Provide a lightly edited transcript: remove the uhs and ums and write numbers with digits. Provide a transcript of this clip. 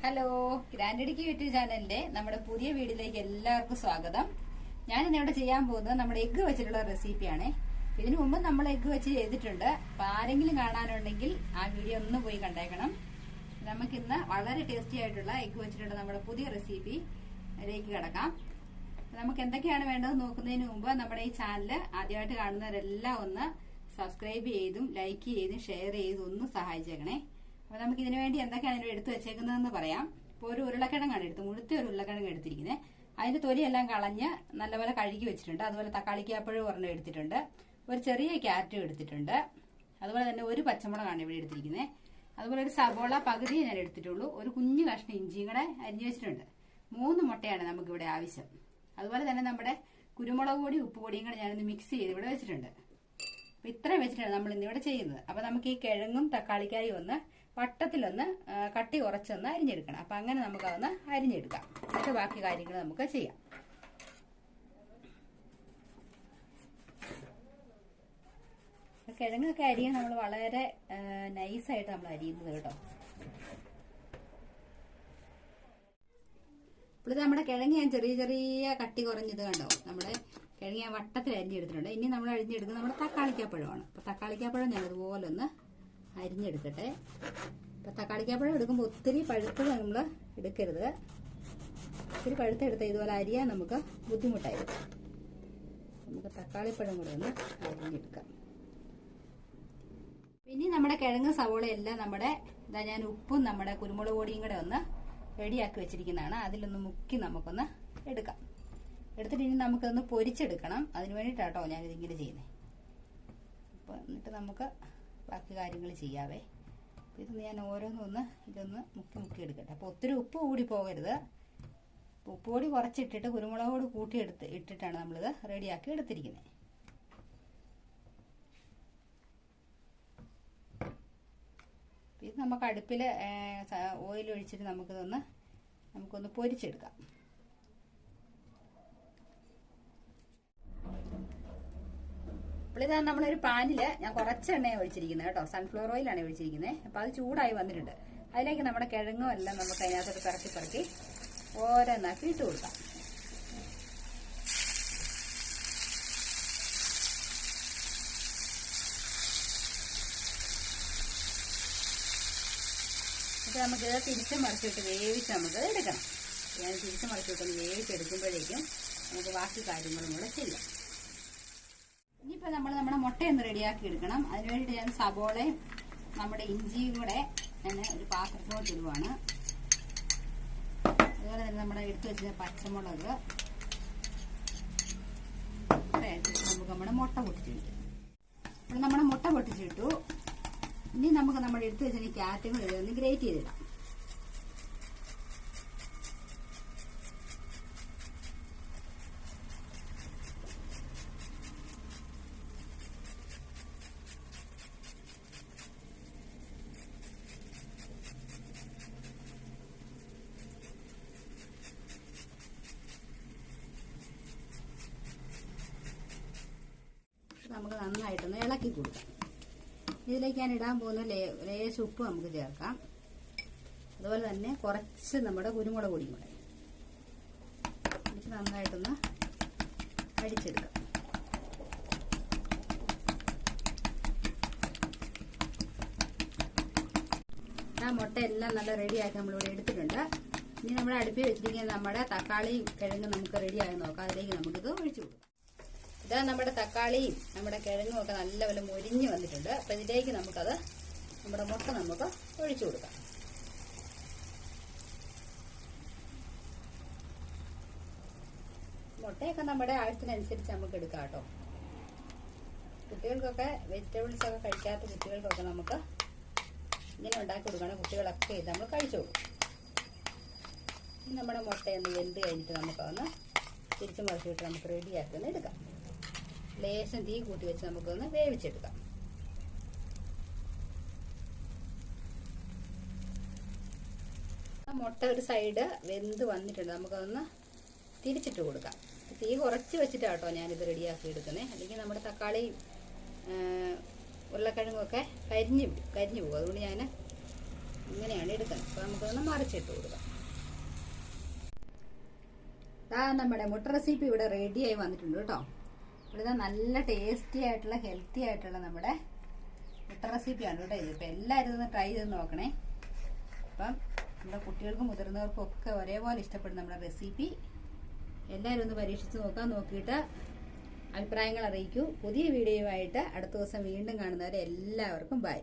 Hello, grand Idukki YouTube ചാനലിന്റെ നമ്മുടെ പുതിയ വീഡിയോയിലേക്ക് എല്ലാവർക്കും സ്വാഗതം. ഞാൻ ഇന്നിവിടെ ചെയ്യാൻ പോകുന്നത് നമ്മുടെ എഗ്ഗ് വെച്ചിട്ടുള്ള റെസിപ്പിയാണ്. ഇതിനു മുമ്പ് നമ്മൾ എഗ്ഗ് വെച്ച് ചെയ്തിട്ടുണ്ട്. അപ്പൊ ആരെങ്കിലും കാണാനുണ്ടെങ്കിൽ ആ വീഡിയോ ഒന്ന് പോയി കണ്ടേക്കണം. നമുക്കിന്ന് വളരെ ടേസ്റ്റി ആയിട്ടുള്ള എഗ്ഗ് വെച്ചിട്ടുള്ള നമ്മുടെ പുതിയ റെസിപ്പിയിലേക്ക് കിടക്കാം. നമുക്ക് എന്തൊക്കെയാണ് വേണ്ടത് നോക്കുന്നതിന് മുമ്പ് നമ്മുടെ ഈ ചാനൽ ആദ്യമായിട്ട് കാണുന്നവരെല്ലാം ഒന്ന് സബ്സ്ക്രൈബ് ചെയ്തും ലൈക്ക് ചെയ്തും ഷെയർ ചെയ്തും ഒന്ന് സഹായിച്ചേക്കണേ. അപ്പൊ നമുക്ക് ഇതിനു വേണ്ടി എന്തൊക്കെയാണ് എടുത്തു വെച്ചേക്കുന്നതെന്ന് പറയാം. ഇപ്പോൾ ഒരു ഉരുളക്കിഴങ്ങാണ് മുഴുത്ത ഒരു ഉരുളക്കിഴങ്ങ് എടുത്തിരിക്കുന്നത്. അതിന്റെ തൊലിയെല്ലാം കളഞ്ഞ് നല്ലപോലെ കഴുകി വെച്ചിട്ടുണ്ട്. അതുപോലെ തക്കാളിക്കാപ്പഴം ഒരെണ്ണം എടുത്തിട്ടുണ്ട്. ഒരു ചെറിയ ക്യാരറ്റും എടുത്തിട്ടുണ്ട്. അതുപോലെ തന്നെ ഒരു പച്ചമുളകാണ് ഇവിടെ എടുത്തിരിക്കുന്നത്. അതുപോലെ ഒരു സവോള പകുതി ഞാൻ എടുത്തിട്ടുള്ളൂ. ഒരു കുഞ്ഞു കഷ്ണം ഇഞ്ചിയും കൂടെ അരിഞ്ഞു വെച്ചിട്ടുണ്ട്. 3 മുട്ടയാണ് നമുക്കിവിടെ ആവശ്യം. അതുപോലെ തന്നെ നമ്മുടെ കുരുമുളക് പൊടി ഉപ്പ് പൊടിയും കൂടെ ഞാനൊന്ന് മിക്സ് ചെയ്ത് ഇവിടെ വെച്ചിട്ടുണ്ട്. അപ്പൊ ഇത്രയും വെച്ചിട്ടാണ് നമ്മൾ ഇന്നിവിടെ ചെയ്യുന്നത്. അപ്പൊ നമുക്ക് ഈ കിഴങ്ങും തക്കാളിക്കായും ഒന്ന് വട്ടത്തിലൊന്ന് കട്ടി കുറച്ചൊന്ന് അരിഞ്ഞെടുക്കണം. അപ്പൊ അങ്ങനെ നമുക്കതൊന്ന് അരിഞ്ഞെടുക്കാം. എന്നിട്ട് ബാക്കി കാര്യങ്ങൾ നമുക്ക് ചെയ്യാം. കിഴങ്ങൊക്കെ അരിയാൻ നമ്മൾ വളരെ നൈസായിട്ട് നമ്മൾ അരിയുന്നത് കേട്ടോ. ഇപ്പോൾ ഇത് നമ്മുടെ കിഴങ്ങ് ഞാൻ ചെറിയ ചെറിയ കട്ടി കുറഞ്ഞത് കണ്ടോ. നമ്മുടെ കിഴങ്ങ് ഞാൻ വട്ടത്തിൽ അരിഞ്ഞെടുത്തിട്ടുണ്ട്. ഇനി നമ്മൾ അരിഞ്ഞെടുക്കുന്നത് നമ്മുടെ തക്കാളിക്കാപ്പഴമാണ്. അപ്പൊ തക്കാളിക്കാപ്പഴം ഞാൻ അതുപോലെ ഒന്ന് അരിഞ്ഞെടുക്കട്ടെ. അപ്പൊ തക്കാളിക്കാപ്പഴം എടുക്കുമ്പോൾ ഒത്തിരി പഴുത്തത് നമ്മൾ എടുക്കരുത്. ഒത്തിരി പഴുത്തെടുത്ത ഇതുപോലെ അരിയാൻ നമുക്ക് ബുദ്ധിമുട്ടായിരിക്കും. നമുക്ക് തക്കാളിപ്പഴം കൂടെ ഒന്ന് അരിഞ്ഞെടുക്കാം. പിന്നെ നമ്മുടെ കിഴങ്ങ് സവോള എല്ലാം നമ്മുടെ ഞാൻ ഉപ്പും നമ്മുടെ കുരുമുളക് പൊടിയും കൂടെ ഒന്ന് റെഡിയാക്കി വെച്ചിരിക്കുന്നതാണ്. അതിലൊന്ന് മുക്കി നമുക്കൊന്ന് എടുക്കാം. എടുത്തിട്ട് ഇനി നമുക്കൊന്ന് പൊരിച്ചെടുക്കണം. അതിന് വേണ്ടിയിട്ടാട്ടോ ഞാനിതിങ്ങനെ ചെയ്യുന്നത്. അപ്പോൾ എന്നിട്ട് നമുക്ക് ബാക്കി കാര്യങ്ങൾ ചെയ്യാവേ. ഇത് ഞാൻ ഓരോന്നൊന്ന് ഇതൊന്ന് മുക്കി എടുക്കട്ടെ. അപ്പോൾ ഒത്തിരി ഉപ്പ് കൂടി പോകരുത്. ഉപ്പ് പൊടി കുറച്ചിട്ടിട്ട് കുരുമുളക് പൊടി കൂട്ടി ഇട്ടിട്ടാണ് നമ്മളിത് റെഡിയാക്കി എടുത്തിരിക്കുന്നത്. ഇത് നമുക്ക് അടുപ്പിൽ ഓയിൽ ഒഴിച്ചിട്ട് നമുക്കൊന്ന് പൊരിച്ചെടുക്കാം. ഇതാണ് നമ്മളൊരു പാനില് ഞാൻ കുറച്ച് എണ്ണയാണ് ഒഴിച്ചിരിക്കുന്നത് കേട്ടോ. സൺഫ്ലവർ ഓയിലാണ് ഒഴിച്ചിരിക്കുന്നത്. അപ്പൊ അത് ചൂടായി വന്നിട്ടുണ്ട്. അതിലേക്ക് നമ്മുടെ കിഴങ്ങും എല്ലാം നമുക്ക് അതിനകത്തോട്ട് പറക്കി ഓരോന്നാക്കി ഇട്ട് കൊടുക്കാം. എന്നിട്ട് നമുക്കിത് തിരിച്ച് മറിച്ചിട്ട് വേവിച്ച് നമുക്കത് എടുക്കണം. ഞാൻ തിരിച്ച് മറിച്ചിട്ടൊന്ന് വേവിച്ചെടുക്കുമ്പോഴേക്കും നമുക്ക് ബാക്കി കാര്യങ്ങളും കൂടെ ചെയ്യാം. ഇനിയിപ്പോൾ നമ്മുടെ മുട്ടയൊന്ന് റെഡിയാക്കി എടുക്കണം. അതിനുവേണ്ടി ഞാൻ സവോളയും നമ്മുടെ ഇഞ്ചിയും കൂടെ ഞാൻ ഒരു പാത്രത്തിലോട്ട് ഇടുവാണ്. അതുപോലെ തന്നെ നമ്മുടെ എടുത്തു വെച്ച പച്ചമുളക് നമുക്ക് നമ്മുടെ മുട്ട പൊട്ടിച്ചിട്ടു. അപ്പോൾ നമ്മുടെ മുട്ട പൊട്ടിച്ചിട്ടു. ഇനി നമുക്ക് നമ്മുടെ എടുത്തു വെച്ച ക്യാരറ്റും കൂടെ ഒന്ന് ഗ്രേറ്റ് ചെയ്തിടാം. നമുക്ക് നന്നായിട്ടൊന്ന് ഇളക്കി കൊടുക്കാം. ഇതിലേക്ക് ഞാൻ ഇടാൻ പോകുന്ന ലേശം ഉപ്പ് നമുക്ക് ചേർക്കാം. അതുപോലെ തന്നെ കുറച്ച് നമ്മുടെ കുരുമുളക് പൊടിയും കൂടെ നന്നായിട്ടൊന്ന് അടിച്ചെടുക്കാം. ആ മുട്ട എല്ലാം നല്ല റെഡിയാക്കി നമ്മളിവിടെ എടുത്തിട്ടുണ്ട്. ഇനി നമ്മുടെ അടുപ്പിൽ വെച്ചിരിക്കുന്ന നമ്മുടെ തക്കാളി കിഴങ്ങ് നമുക്ക് റെഡിയായി നോക്കാം. അതിലേക്ക് നമുക്കിത് ഒഴിച്ചു കൊടുക്കാം. ഇതാ നമ്മുടെ തക്കാളിയും നമ്മുടെ കിഴങ്ങും ഒക്കെ നല്ലപോലെ മൊരിഞ്ഞ് വന്നിട്ടുണ്ട്. അപ്പൊ ഇതിലേക്ക് നമ്മുടെ മുട്ട നമുക്ക് ഒഴിച്ചു കൊടുക്കാം. മുട്ടയൊക്കെ നമ്മുടെ ആവശ്യത്തിനനുസരിച്ച് നമുക്ക് എടുക്കാം കേട്ടോ. കുട്ടികൾക്കൊക്കെ വെജിറ്റബിൾസ് ഒക്കെ കഴിക്കാത്ത കുട്ടികൾക്കൊക്കെ നമുക്ക് ഇങ്ങനെ ഉണ്ടാക്കി കൊടുക്കുകയാണെങ്കിൽ കുട്ടികളൊക്കെ ഇത് നമ്മൾ കഴിച്ചോളൂ. നമ്മുടെ മുട്ടയൊന്ന് വെന്ത് കഴിഞ്ഞിട്ട് നമുക്കൊന്ന് തിരിച്ചു മറിച്ചിട്ട് നമുക്ക് റെഡിയാക്കി ഒന്ന് എടുക്കാം. ലേശം തീ കൂട്ടി വെച്ച് നമുക്കൊന്ന് വേവിച്ചെടുക്കാം. മുട്ട ഒരു സൈഡ് വെന്ത് വന്നിട്ടുണ്ട്. നമുക്കൊന്ന് തിരിച്ചിട്ട് കൊടുക്കാം. തീ കുറച്ച് വെച്ചിട്ടാട്ടോ ഞാനിത് റെഡിയാക്കി എടുക്കുന്നത്. അല്ലെങ്കിൽ നമ്മുടെ തക്കാളി ഉരുളക്കിഴങ്ങൊക്കെ കരിഞ്ഞു പോകും. അതുകൊണ്ട് ഞാൻ ഇങ്ങനെയാണ് എടുക്കുന്നത്. അപ്പൊ നമുക്കൊന്ന് മറിച്ചിട്ട് കൊടുക്കാം. നമ്മുടെ മുട്ട റെസിപ്പി ഇവിടെ റെഡിയായി വന്നിട്ടുണ്ട് കേട്ടോ. ഇവിടെ നല്ല ടേസ്റ്റി ആയിട്ടുള്ള ഹെൽത്തി ആയിട്ടുള്ള നമ്മുടെ മുട്ട റെസിപ്പിയാണ് കേട്ടോ ഇത്. ഇപ്പം എല്ലാവരും ഇതൊന്ന് ട്രൈ ചെയ്ത് നോക്കണേ. അപ്പം നമ്മുടെ കുട്ടികൾക്കും മുതിർന്നവർക്കും ഒക്കെ ഒരേപോലെ ഇഷ്ടപ്പെടുന്ന നമ്മുടെ റെസിപ്പി എല്ലാവരും ഒന്ന് പരീക്ഷിച്ച് നോക്കിയിട്ട് അഭിപ്രായങ്ങൾ അറിയിക്കൂ. പുതിയ വീഡിയോയുമായിട്ട് അടുത്ത ദിവസം വീണ്ടും കാണുന്നവരെ എല്ലാവർക്കും ബൈ.